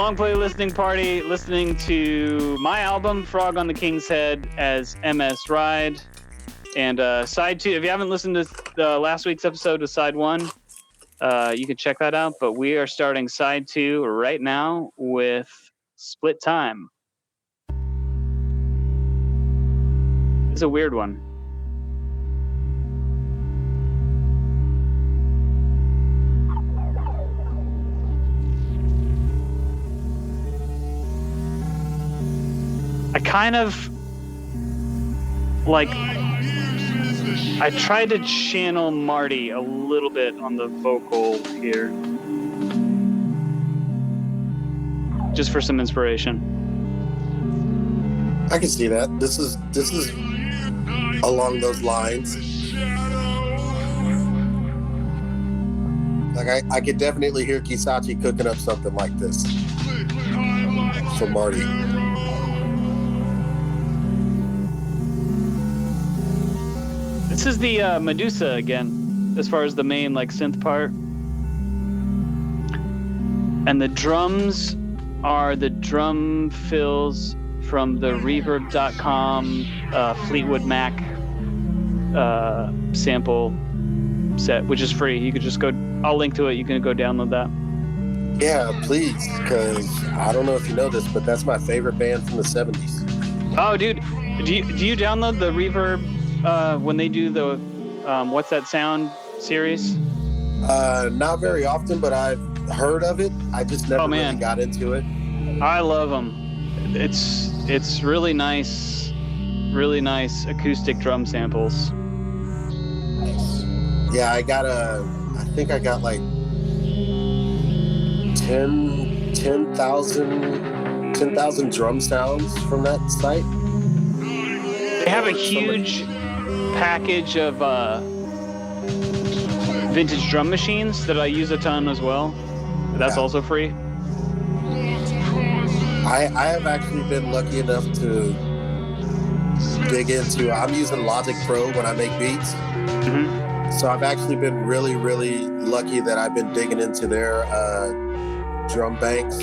Long Play listening party, listening to my album, Frog on the King's Head, as MS Ride. And side 2, if you haven't listened to the last week's episode of side 1, you can check that out. But we are starting side 2 right now with Split Time. It's a weird one. I kind of like, I tried to channel Marty a little bit on the vocal here, just for some inspiration. I can see that. This is along those lines. Like I could definitely hear Kisachi cooking up something like this for Marty. This is the Medusa again, as far as the main like synth part. And the drums are the drum fills from the reverb.com Fleetwood Mac sample set, which is free. You could just go, I'll link to it. You can go download that. Yeah, please, because I don't know if you know this, but that's my favorite band from the 70s. Oh, dude, do you download the Reverb when they do the What's That Sound series? Not very often, but I've heard of it. I just never really got into it. I love them. It's really nice acoustic drum samples. Nice. Yeah, I think I got like 10,000 drum sounds from that site. They have a huge package of vintage drum machines that I use a ton as well. That's also free. I have actually been lucky enough to dig into, I'm using Logic Pro when I make beats. Mm-hmm. So I've actually been really, really lucky that I've been digging into their drum banks.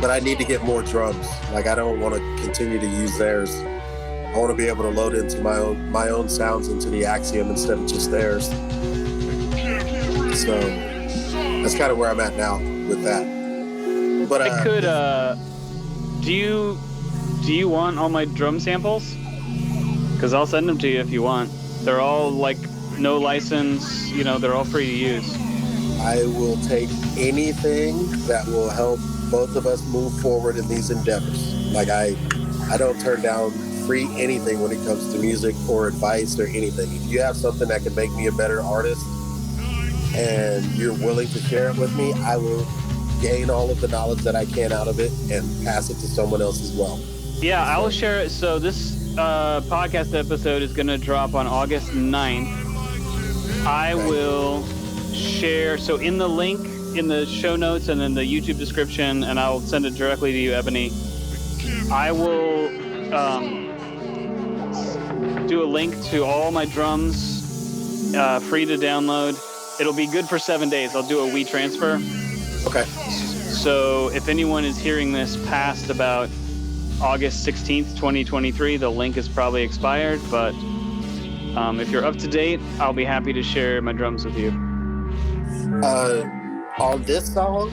But I need to get more drums. Like, I don't want to continue to use theirs. I want to be able to load into my own sounds into the Axiom instead of just theirs. So that's kind of where I'm at now with that. But I could. Do you want all my drum samples? Because I'll send them to you if you want. They're all like no license. You know, they're all free to use. I will take anything that will help both of us move forward in these endeavors. Like I don't turn down free anything when it comes to music or advice or anything. If you have something that can make me a better artist and you're willing to share it with me, I will gain all of the knowledge that I can out of it and pass it to someone else as well. Yeah, I will share it. So this podcast episode is going to drop on August 9th. I will share, so in the link in the show notes and in the YouTube description, and I'll send it directly to you, Ebony, I will do a link to all my drums, free to download. It'll be good for 7 days. I'll do a WeTransfer. Okay. So if anyone is hearing this past about August 16th, 2023, the link is probably expired, but if you're up to date, I'll be happy to share my drums with you. On this song,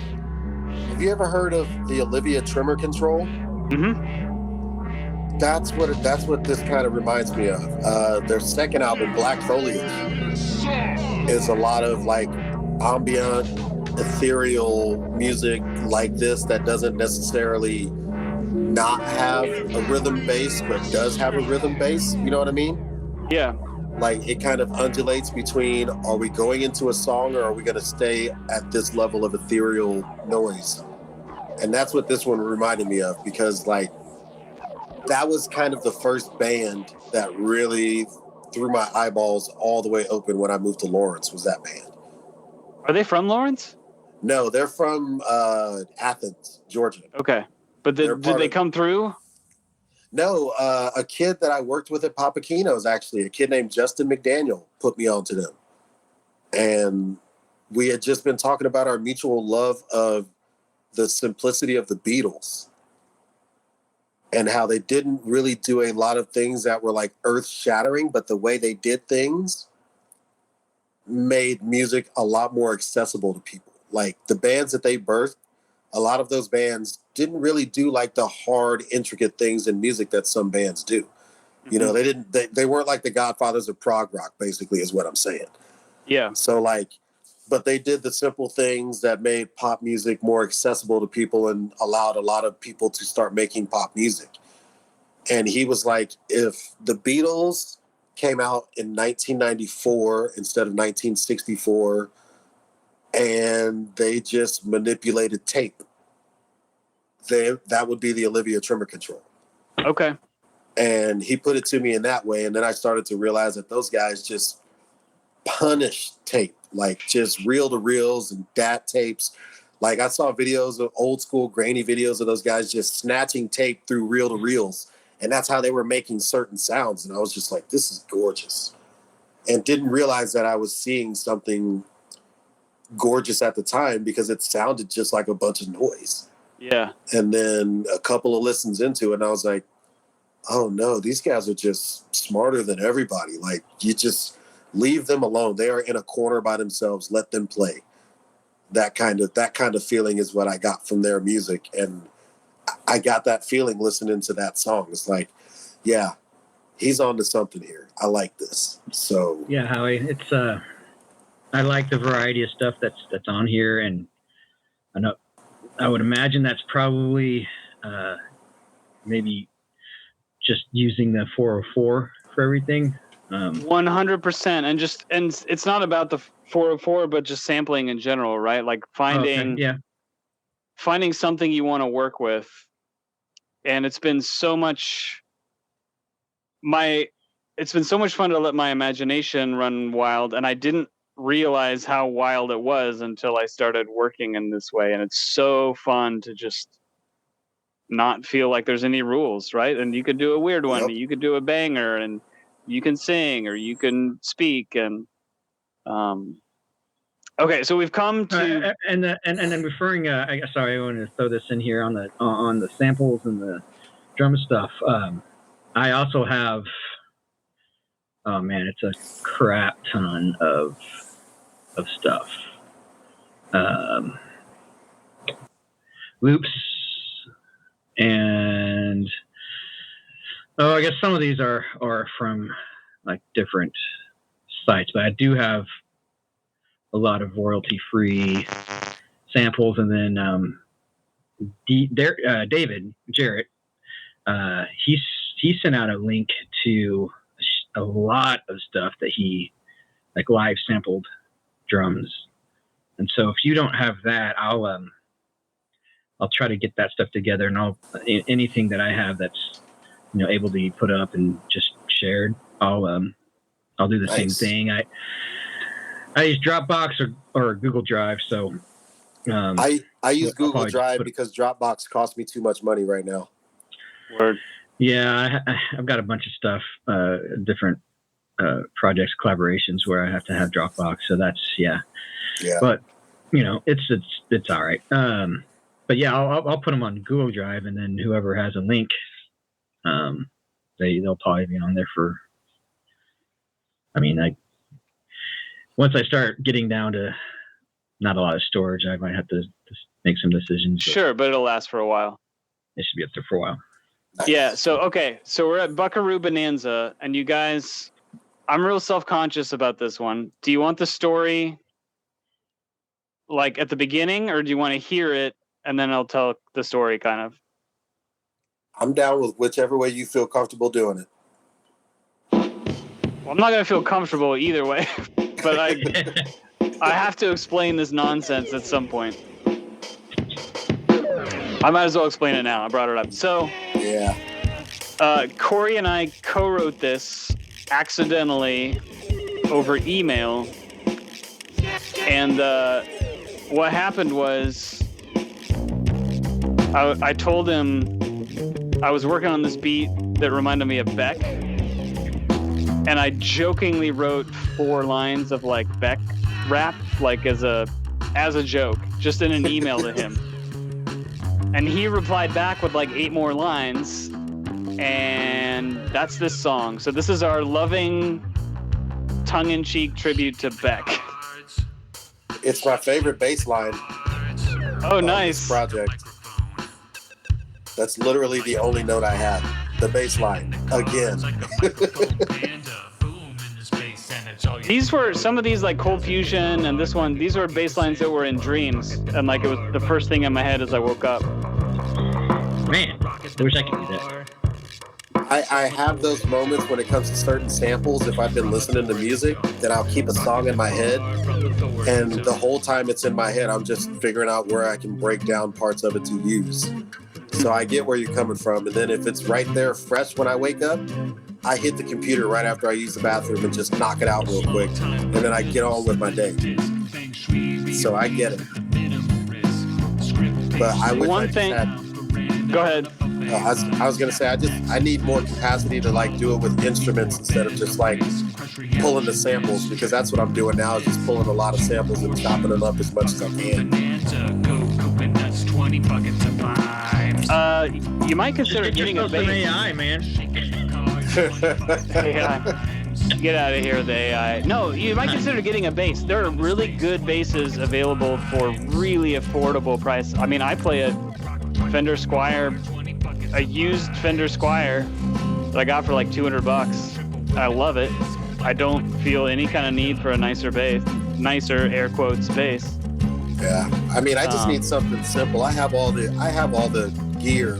have you ever heard of the Olivia Trimmer Control? Mm-hmm. That's what this kind of reminds me of. Their second album, Black Foliage, is a lot of like ambient, ethereal music like this that doesn't necessarily not have a rhythm bass, but does have a rhythm bass. You know what I mean? Yeah. Like it kind of undulates between, are we going into a song or are we going to stay at this level of ethereal noise? And that's what this one reminded me of, because like that was kind of the first band that really threw my eyeballs all the way open when I moved to Lawrence, was that band. Are they from Lawrence? No, they're from Athens, Georgia. Okay. But did they come through? No, a kid that I worked with at Papakino's, actually, a kid named Justin McDaniel, put me onto them. And we had just been talking about our mutual love of the simplicity of the Beatles and how they didn't really do a lot of things that were like earth shattering, but the way they did things made music a lot more accessible to people. Like the bands that they birthed, a lot of those bands didn't really do like the hard, intricate things in music that some bands do. You know, they weren't like the godfathers of prog rock, basically, is what I'm saying. Yeah. So like, but they did the simple things that made pop music more accessible to people and allowed a lot of people to start making pop music. And he was like, if the Beatles came out in 1994 instead of 1964 and they just manipulated tape, that would be the Olivia Tremor Control. Okay. And he put it to me in that way. And then I started to realize that those guys just punished tape, like just reel to reels and DAT tapes. Like I saw videos of old school grainy videos of those guys just snatching tape through reel to reels. And that's how they were making certain sounds. And I was just like, this is gorgeous. And didn't realize that I was seeing something gorgeous at the time because it sounded just like a bunch of noise. Yeah. And then a couple of listens into it, and I was like, oh no, these guys are just smarter than everybody. Like you just leave them alone. They are in a corner by themselves. Let them play. That kind of feeling is what I got from their music. And I got that feeling listening to that song. It's like, yeah, he's on to something here. I like this. So yeah, Howie, it's I like the variety of stuff that's on here, and I would imagine that's probably maybe just using the 404 for everything. 100%, and it's not about the 404, but just sampling in general, right? Like finding something you want to work with. And it's been so much fun to let my imagination run wild, and I didn't realize how wild it was until I started working in this way. And it's so fun to just not feel like there's any rules, right? And you could do a weird one, you could do a banger, and you can sing or you can speak. And okay, so we've come to and then referring. Sorry, I wanted to throw this in here on the samples and the drum stuff. I also have. Oh man, it's a crap ton of stuff. Loops and I guess some of these are from like different sites, but I do have a lot of royalty-free samples. And then David Jarrett, he sent out a link to a lot of stuff that he like live sampled drums. And so if you don't have that, I'll try to get that stuff together, and anything that I have that's able to be put up and just shared, I'll do the same thing. I use Dropbox or Google Drive. So I use Google Drive because Dropbox costs me too much money right now. Word. Yeah, I've got a bunch of stuff, different projects, collaborations where I have to have Dropbox. So that's yeah. But it's all right. But yeah, I'll put them on Google Drive, and then whoever has a link, they'll probably be on there for. I mean, once I start getting down to not a lot of storage, I might have to make some decisions. Sure, but it'll last for a while. It should be up there for a while. Yeah. So we're at Buckaroo Bonanza, and you guys, I'm real self-conscious about this one. Do you want the story like at the beginning, or do you want to hear it and then I'll tell the story kind of? I'm down with whichever way you feel comfortable doing it. Well, I'm not going to feel comfortable either way, but I have to explain this nonsense at some point. I might as well explain it now. I brought it up. So, yeah. Corey and I co-wrote this accidentally over email. And what happened was I told him I was working on this beat that reminded me of Beck. And I jokingly wrote 4 lines of Beck rap, as a joke, just in an email to him. And he replied back with like 8 more lines, and that's this song. So this is our loving, tongue-in-cheek tribute to Beck. It's my favorite bass line. Oh, nice. This project. That's literally the only note I have. The bass line again. These were some of these like Cold Fusion and this one. These were bass lines that were in dreams, and like it was the first thing in my head as I woke up. Man, I wish I could do that. I have those moments when it comes to certain samples. If I've been listening to music, then I'll keep a song in my head, and the whole time it's in my head, I'm just figuring out where I can break down parts of it to use. So I get where you're coming from, and then if it's right there fresh when I wake up, I hit the computer right after I use the bathroom and just knock it out real quick, and then I get on with my day. So I get it. But I wish One thing. Go ahead. I was gonna say I need more capacity to like do it with instruments instead of just like pulling the samples, because that's what I'm doing now, is just pulling a lot of samples and chopping them up as much as I can. You might consider getting a bass. AI, man. AI. Get out of here, the AI. No, you might consider getting a bass. There are really good basses available for really affordable price. I mean, I play a Fender Squier, a used Fender Squier that I got for like $200. I love it. I don't feel any kind of need for a nicer bass, nicer air quotes bass. Yeah, I mean, I just need something simple. I have all the gear,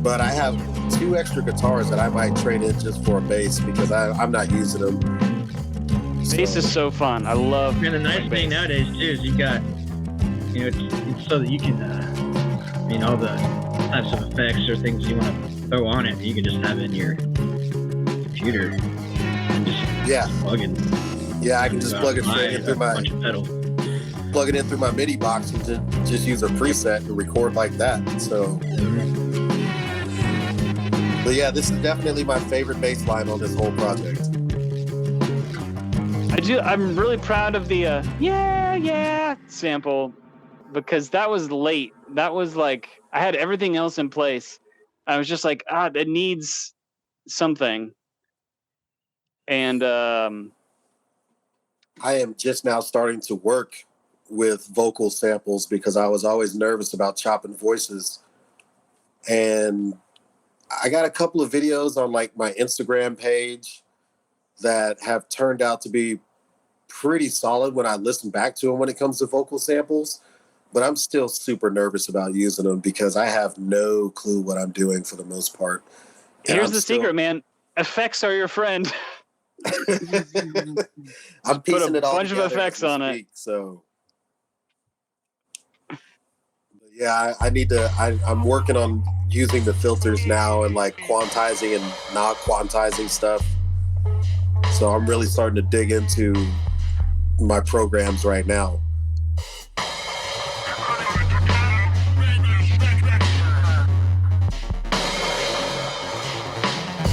but I have 2 extra guitars that I might trade in just for a bass because I'm not using them. Bass is so fun. I love. And the nice thing nowadays too is you got, it's so that you can, all the types of effects or things you want to throw on it, you can just have in your computer and just plug in. Yeah, I can just plug it straight in through my plug it in through my MIDI box and just use a preset and record like that. So, but yeah, this is definitely my favorite bass line on this whole project. I'm really proud of the yeah sample, because that was late. That was like I had everything else in place. I was just like, it needs something. And I am just now starting to work with vocal samples because I was always nervous about chopping voices. And I got a couple of videos on like my Instagram page that have turned out to be pretty solid when I listen back to them when it comes to vocal samples. But I'm still super nervous about using them because I have no clue what I'm doing for the most part. And here's the secret, man. Effects are your friend. I'm piecing it all bunch of effects on it. So, yeah, I'm working on using the filters now and like quantizing and not quantizing stuff. So I'm really starting to dig into my programs right now.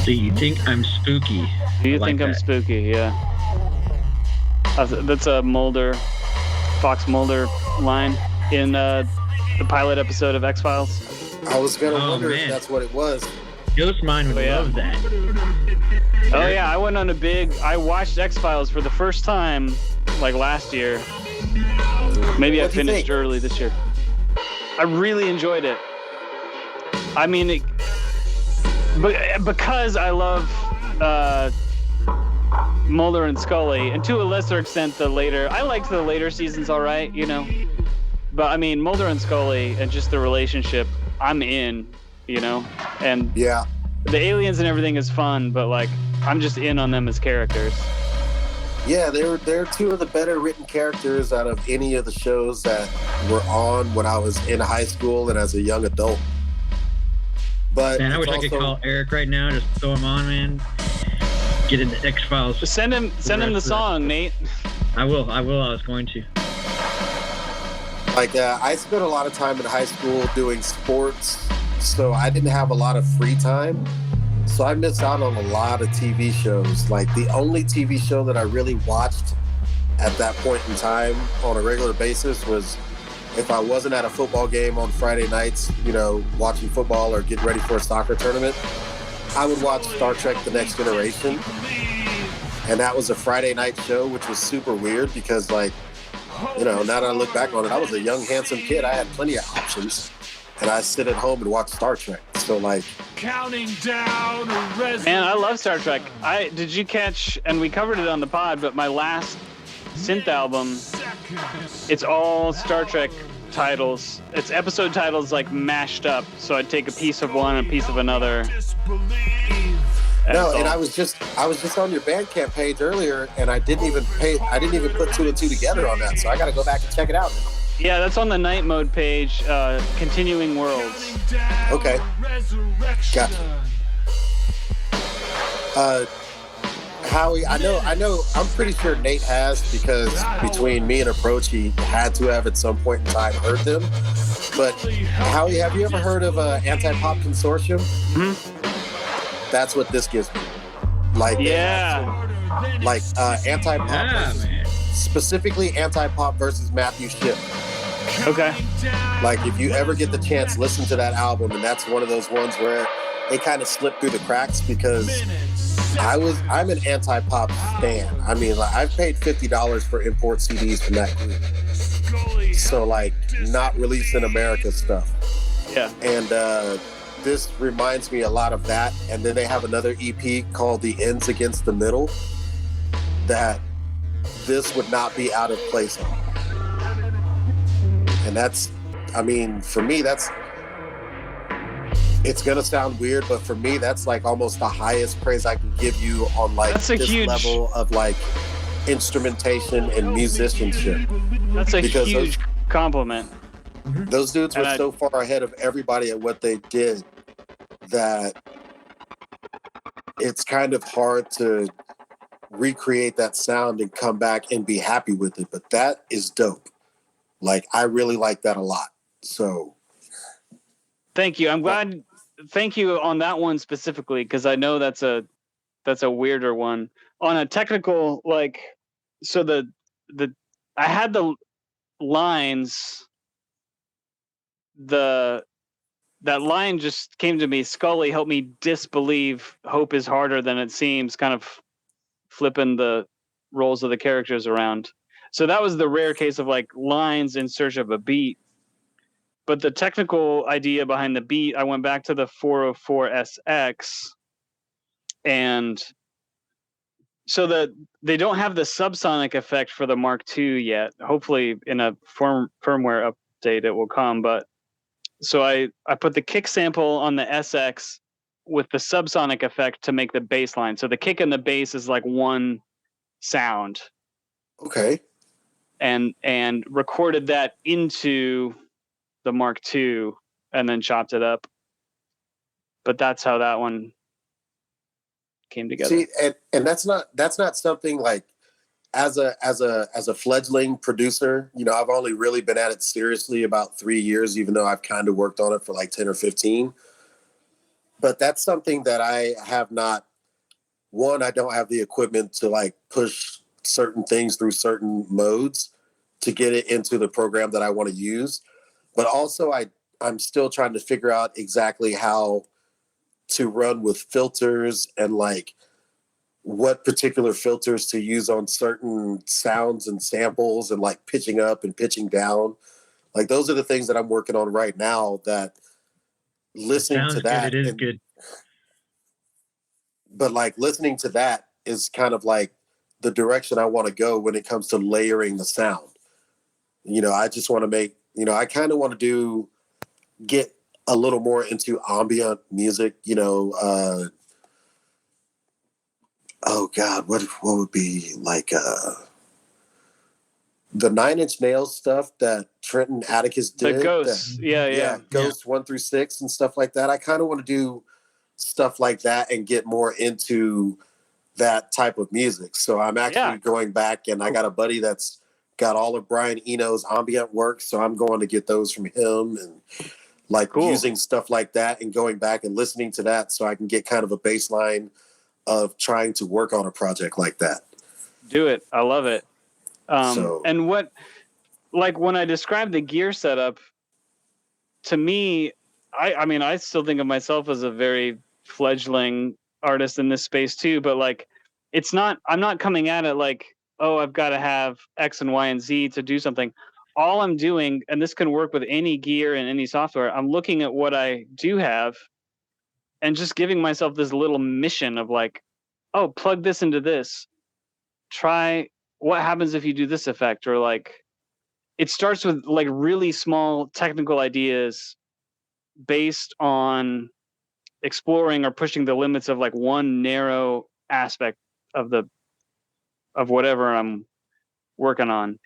Do you think I'm spooky? Do you think I'm spooky? Yeah. That's a Fox Mulder line in the pilot episode of X-Files. I was going to wonder if that's what it was. Ghost Mine would love that. Oh yeah, I watched X-Files for the first time like last year. Maybe I finished early this year. I really enjoyed it. I mean, because I love Mulder and Scully, and to a lesser extent I liked the later seasons all right, but I mean Mulder and Scully and just the relationship, I'm in, and yeah, the aliens and everything is fun, but like I'm just in on them as characters. Yeah, they're 2 of the better written characters out of any of the shows that were on when I was in high school and as a young adult. But man, I wish I could call Eric right now, just throw him on, man. Get into X-Files. Just send him the song, Nate. I will. I was going to. Like, I spent a lot of time in high school doing sports, so I didn't have a lot of free time. So I missed out on a lot of TV shows. Like, the only TV show that I really watched at that point in time on a regular basis was if I wasn't at a football game on Friday nights, you know, watching football or getting ready for a soccer tournament, I would watch Star Trek The Next Generation. And that was a Friday night show, which was super weird because, like, you know, now that I look back on it, I was a young, handsome kid. I had plenty of options. And I sit at home and watch Star Trek. So, like... Counting down. Man, I love Star Trek. Did you catch, and we covered it on the pod, but my last synth album, it's all Star Trek titles. It's episode titles, like, mashed up. So I'd take a piece of one, a piece of another. No, and I was just on your Bandcamp page earlier, and I didn't even put two and two together on that, so I got to go back and check it out now. Yeah, that's on the night mode page, Continuing Worlds. Okay. Gotcha. Howie, I know, I'm pretty sure Nate has, because between me and Approach, he had to have at some point in time heard them. But Howie, have you ever heard of Anti-Pop Consortium? Mm-hmm. That's what this gives me. Like, Anti-Pop specifically Anti-Pop versus Matthew Shipp. Okay. Like, if you ever get the chance, listen to that album, and that's one of those ones where they kind of slipped through the cracks, because I'm an Anti-Pop stan. I mean, like, I've paid $50 for import CDs from that group. So, like, not released in America stuff. Yeah. And this reminds me a lot of that. And then they have another EP called The Ends Against the Middle that this would not be out of place on. And that's, I mean, for me, it's going to sound weird, but for me, that's like almost the highest praise I can give you on like this level of like instrumentation and musicianship. That's a huge compliment. Those dudes were so far ahead of everybody at what they did that it's kind of hard to recreate that sound and come back and be happy with it. But that is dope. Like, I really like that a lot. So thank you. I'm glad. Thank you on that one specifically, because I know that's a weirder one. On a technical, like, so I had the lines. That line just came to me. Scully, help me disbelieve hope is harder than it seems. Kind of flipping the roles of the characters around. So that was the rare case of like lines in search of a beat. But the technical idea behind the beat, I went back to the 404SX, and so that they don't have the subsonic effect for the Mark II yet. Hopefully in a firmware update it will come. But so I put the kick sample on the SX with the subsonic effect to make the bass line. So the kick and the bass is like one sound. Okay. And recorded that into the Mark II and then chopped it up. But that's how that one came together. See, and that's not something like as a fledgling producer, you know, I've only really been at it seriously about 3 years, even though I've kind of worked on it for like 10 or 15. But that's something that I have not, I don't have the equipment to like push certain things through certain modes to get it into the program that I want to use. But also I'm still trying to figure out exactly how to run with filters and like what particular filters to use on certain sounds and samples and like pitching up and pitching down. Like those are the things that I'm working on right now, that listening to that. It is good. But like listening to that is kind of like the direction I want to go when it comes to layering the sound. You know, I just want to make, you know, I kind of want to get a little more into ambient music, you know, oh God, what would be like the 9 Inch Nails stuff that Trenton Atticus did? The Ghosts, yeah. Ghosts 1 through 6 and stuff like that. I kind of want to do stuff like that and get more into that type of music. So I'm actually going back, and I got a buddy that's got all of Brian Eno's ambient work, so I'm going to get those from him and like using stuff like that and going back and listening to that so I can get kind of a baseline of trying to work on a project like that. Do it. I love it. And what like when I describe the gear setup, to me, I mean, I still think of myself as a very fledgling artist in this space too, but like, I'm not coming at it like, oh, I've got to have X and Y and Z to do something. All I'm doing, and this can work with any gear and any software, I'm looking at what I do have and just giving myself this little mission of like, oh, plug this into this. Try what happens if you do this effect, or like, it starts with like really small technical ideas based on exploring or pushing the limits of like one narrow aspect of whatever I'm working on.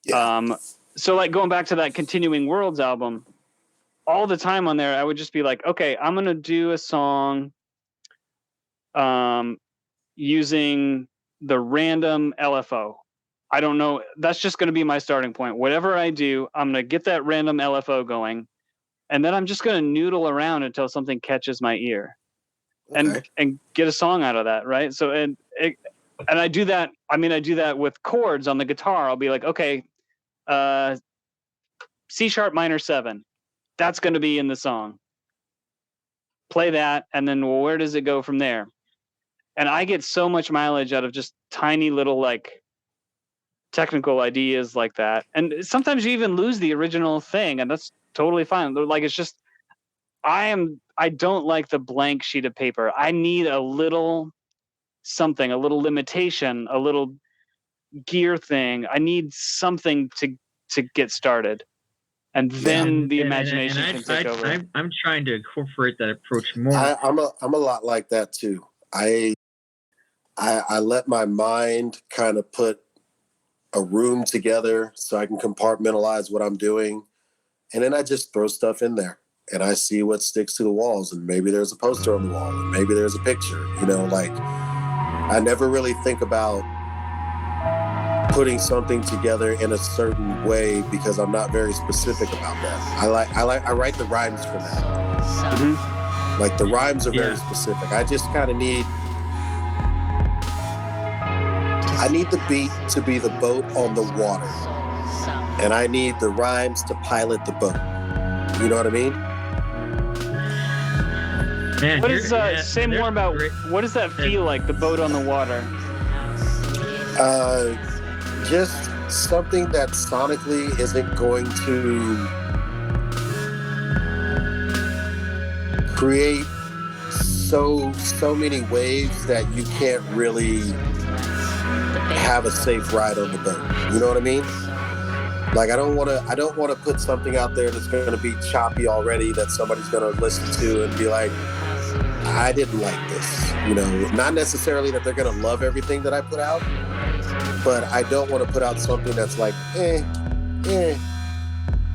Yeah. So like going back to that Continuing Worlds album, all the time on there, I would just be like, okay, I'm going to do a song using the random LFO. I don't know. That's just going to be my starting point. Whatever I do, I'm going to get that random LFO going. And then I'm just going to noodle around until something catches my ear, Okay. and get a song out of that. Right. So, and I do that. I mean, I do that with chords on the guitar. I'll be like, okay, C sharp minor 7, that's going to be in the song. Play that. And then, well, where does it go from there? And I get so much mileage out of just tiny little like technical ideas like that. And sometimes you even lose the original thing, and that's totally fine. Like, it's just, I don't like the blank sheet of paper. I need a little something, a little limitation, a little gear thing. I need something to get started. And then the imagination can take over. I'm trying to incorporate that approach more. I'm a lot like that too. I let my mind kind of put a room together so I can compartmentalize what I'm doing. And then I just throw stuff in there and I see what sticks to the walls. And maybe there's a poster on the wall, and maybe there's a picture, like I never really think about putting something together in a certain way because I'm not very specific about that. I write the rhymes for that. Mm-hmm. Like the rhymes are very specific. I just kind of need the beat to be the boat on the water. And I need the rhymes to pilot the boat. You know what I mean? Man, what is say more about what does that feel like, the boat on the water? Just something that sonically isn't going to create so many waves that you can't really have a safe ride on the boat. You know what I mean? Like I don't want to put something out there that's going to be choppy already that somebody's going to listen to and be like, I didn't like this. Not necessarily that they're going to love everything that I put out, but I don't want to put out something that's like, to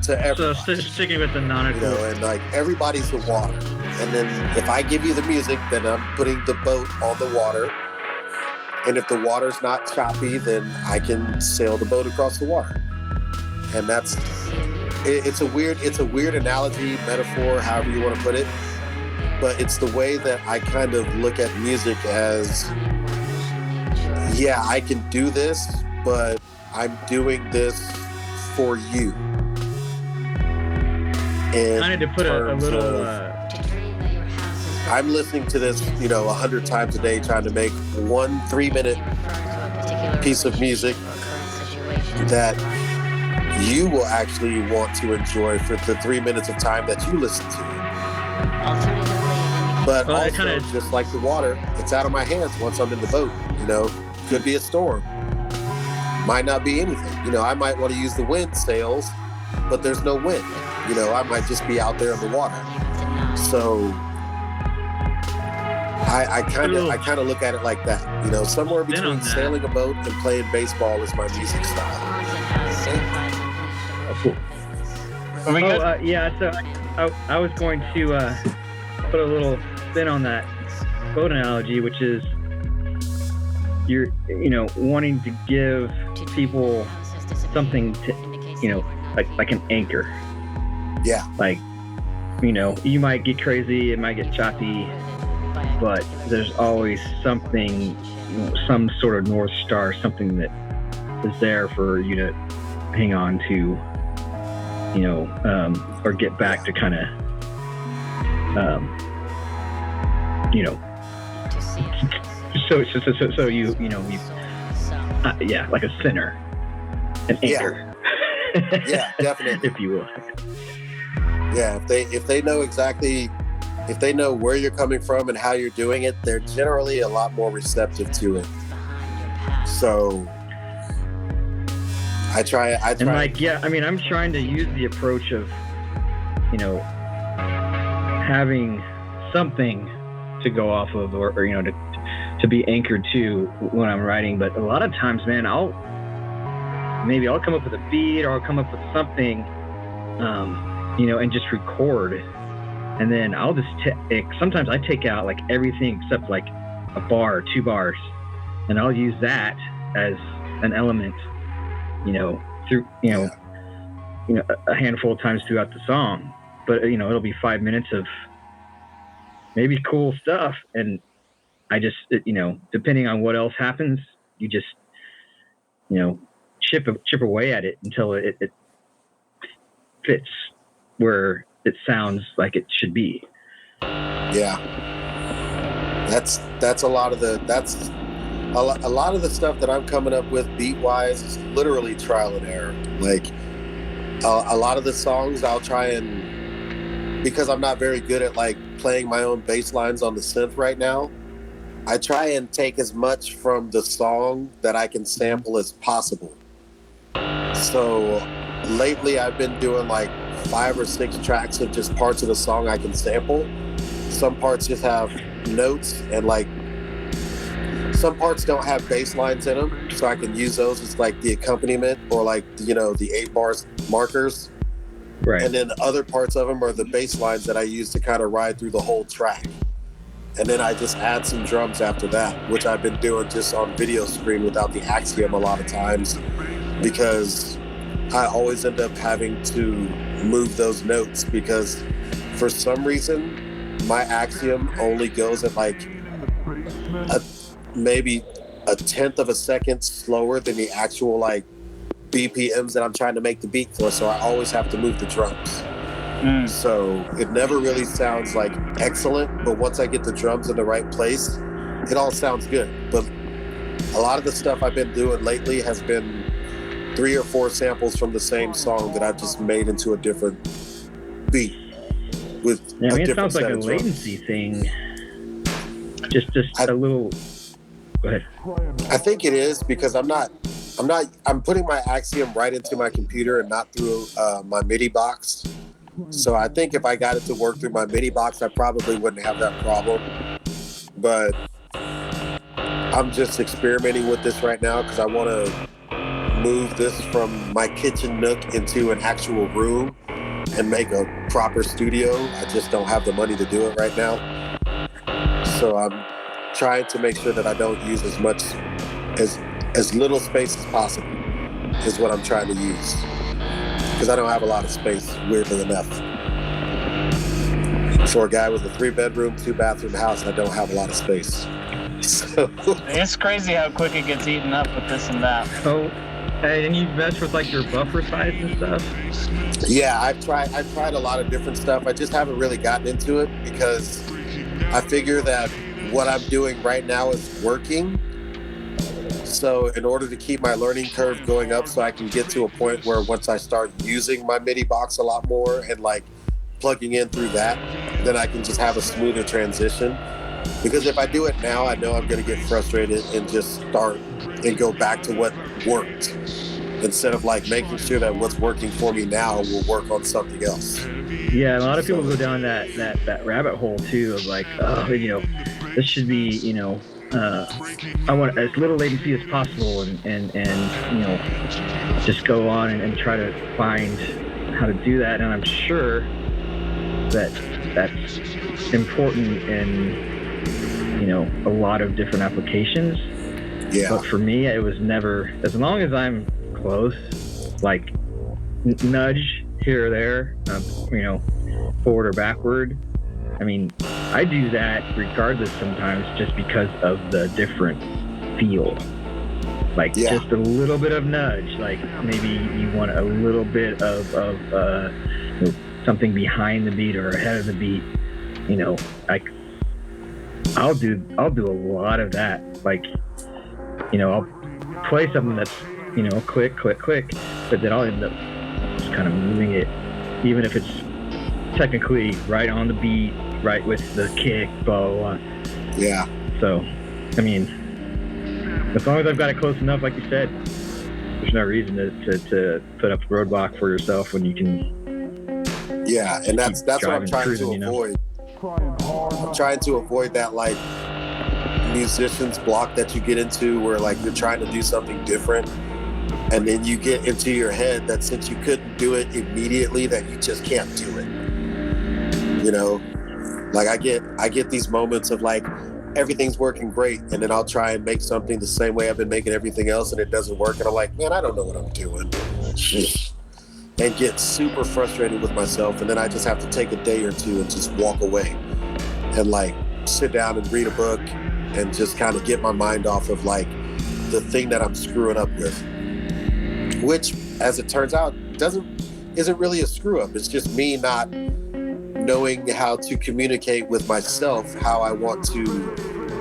everybody. So sticking with the non-core. And like everybody's the water. And then if I give you the music, then I'm putting the boat on the water. And if the water's not choppy, then I can sail the boat across the water. And it's a weird analogy, metaphor, however you want to put it. But it's the way that I kind of look at music as, yeah, I can do this, but I'm doing this for you. And kind of to put a little... I'm listening to this, 100 times a day, trying to make 1 3-minute piece of music that you will actually want to enjoy for the 3 minutes of time that you listen to it. But also, just like the water, it's out of my hands once I'm in the boat. Could be a storm, might not be anything. I might want to use the wind sails, but there's no wind. I might just be out there in the water. So I kind of look at it like that. Somewhere between sailing a boat and playing baseball is my music style. Cool. So I was going to put a little spin on that boat analogy, which is you're wanting to give people something to like an anchor. Yeah. Like you might get crazy, it might get choppy, but there's always something, some sort of North Star, something that is there for you to hang on to, or get back to kind of, so you like a sinner, an anchor. Yeah, definitely. If you will. Yeah, if they know exactly, if they know where you're coming from and how you're doing it, they're generally a lot more receptive to it. So I try. And I'm trying to use the approach of, having something to go off of, or to be anchored to when I'm writing. But a lot of times, man, I'll come up with a beat, or I'll come up with something, and just record. And then I'll just sometimes I take out like everything except like a bar, 2 bars, and I'll use that as an element, through a handful of times throughout the song. But it'll be 5 minutes of maybe cool stuff, and I just depending on what else happens, you just chip away at it until it fits where it sounds like it should be. Yeah, that's a lot of the stuff that I'm coming up with beat wise is literally trial and error. Like a lot of the songs I'll try and, because I'm not very good at like playing my own bass lines on the synth right now, I try and take as much from the song that I can sample as possible. So lately I've been doing like 5 or 6 tracks of just parts of the song I can sample. Some parts just have notes, and like some parts don't have bass lines in them, so I can use those as like the accompaniment, or like the 8 bars markers. Right. And then other parts of them are the bass lines that I use to kind of ride through the whole track. And then I just add some drums after that, which I've been doing just on video screen without the Axiom a lot of times, because I always end up having to move those notes, because for some reason my Axiom only goes at like maybe a 1/10 of a second slower than the actual like BPMs that I'm trying to make the beat for, so I always have to move the drums. So it never really sounds like excellent, but once I get the drums in the right place, it all sounds good. But a lot of the stuff I've been doing lately has been 3 or 4 samples from the same song that I've just made into a different beat with a it different sounds like set a of drums. latency thing. Just a little. Go ahead. I think it is, because I'm putting my Axiom right into my computer and not through my MIDI box. So I think if I got it to work through my MIDI box, I probably wouldn't have that problem. But I'm just experimenting with this right now because I want to move this from my kitchen nook into an actual room and make a proper studio. I just don't have the money to do it right now. So I'm trying to make sure that I don't use as little space as possible is what I'm trying to use. Because I don't have a lot of space, weirdly enough. For a guy with a 3-bedroom, 2-bathroom house, I don't have a lot of space. So it's crazy how quick it gets eaten up with this and that. Oh, and you mess with like your buffer size and stuff? Yeah, I've tried a lot of different stuff. I just haven't really gotten into it because I figure that what I'm doing right now is working. So in order to keep my learning curve going up so I can get to a point where once I start using my MIDI box a lot more and like plugging in through that, then I can just have a smoother transition. Because if I do it now, I know I'm going to get frustrated and just start and go back to what worked, instead of like making sure that what's working for me now will work on something else. Yeah, a lot of people go down that rabbit hole too of like, oh, this should be, I want as little latency as possible, and just go on and try to find how to do that. And I'm sure that that's important in a lot of different applications. Yeah. But for me, it was never, as long as I'm close, like nudge here or there, forward or backward. I mean, I do that regardless sometimes, just because of the different feel. like just a little bit of nudge, like maybe you want a little bit of you know, something behind the beat or ahead of the beat, you know, like I'll do a lot of that. Like, you know, I'll play something that's, you know, quick, but then I'll end up just kind of moving it, even if it's technically right on the beat, right with the kick, blah, blah, blah. Yeah. So, I mean, as long as I've got it close enough, like you said, there's no reason to put up a roadblock for yourself when you can. Yeah, and that's what I'm trying cruising, to you know? avoid. I'm trying to avoid that, like, musician's block that you get into where, like, you're trying to do something different, and then you get into your head that since you couldn't do it immediately, that you just can't do it. You know, like I get these moments of like everything's working great, and then I'll try and make something the same way I've been making everything else, and it doesn't work, and I'm like, man, I don't know what I'm doing, and get super frustrated with myself, and then I just have to take a day or two and just walk away and like sit down and read a book and just kind of get my mind off of like the thing that I'm screwing up with, which, as it turns out, isn't really a screw up. It's just me not knowing how to communicate with myself how I want to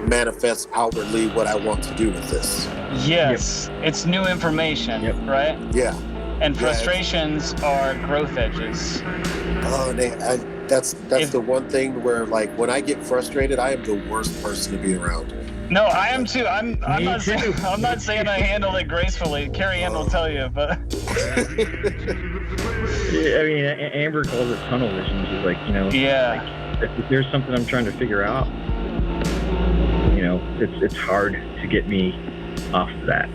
manifest outwardly what I want to do with this. Yes, it's new information, right? Yeah. And frustrations are growth edges. Oh, that's the one thing where, like, when I get frustrated, I am the worst person to be around. No, I am too. I'm not saying I handle it gracefully. Carrie Ann will tell you, but yeah, I mean, Amber calls it tunnel vision. She's like, you know, like, if there's something I'm trying to figure out, you know, it's hard to get me off of that.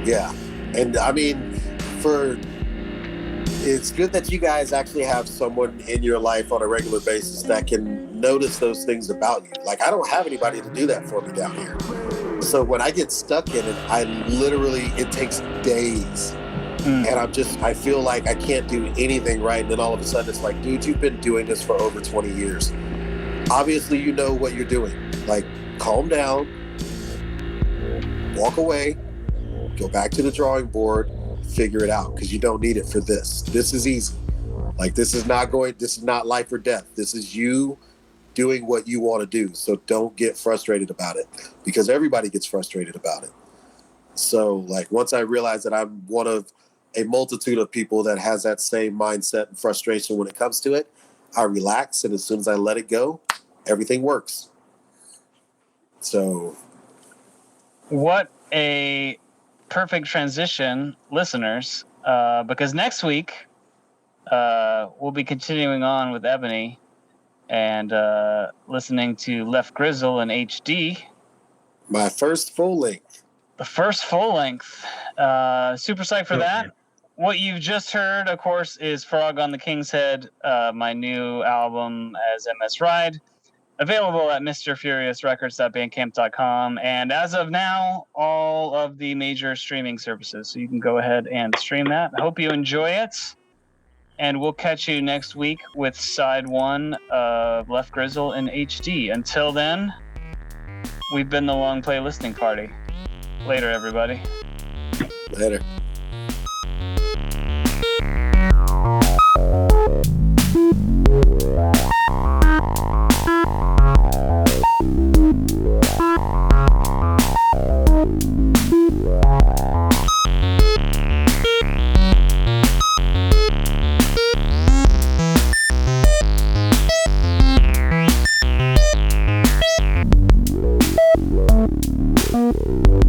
Yeah, and I mean, it's good that you guys actually have someone in your life on a regular basis that can notice those things about you. Like, I don't have anybody to do that for me down here. So when I get stuck in it, it takes days. And I feel like I can't do anything right. And then all of a sudden it's like, dude, you've been doing this for over 20 years. Obviously, you know what you're doing. Like, calm down, walk away, go back to the drawing board, figure it out, because you don't need it for this. This is easy. Like, this is not life or death. This is you doing what you want to do. So don't get frustrated about it, because everybody gets frustrated about it. So, like, once I realize that I'm one of a multitude of people that has that same mindset and frustration when it comes to it, I relax, and as soon as I let it go, everything works. So, what a perfect transition, listeners, because next week we'll be continuing on with Ebony and listening to Left Grizzle in HD. My first full length. The first full length. Super psyched for that. Man. What you've just heard, of course, is Frog on the King's Head, my new album as MS Ride. Available at mrfuriousrecords.bandcamp.com. And as of now, all of the major streaming services. So you can go ahead and stream that. I hope you enjoy it. And we'll catch you next week with side 1 of Left Grizzle in HD. Until then, we've been the Long Play Listening Party. Later, everybody. Later. You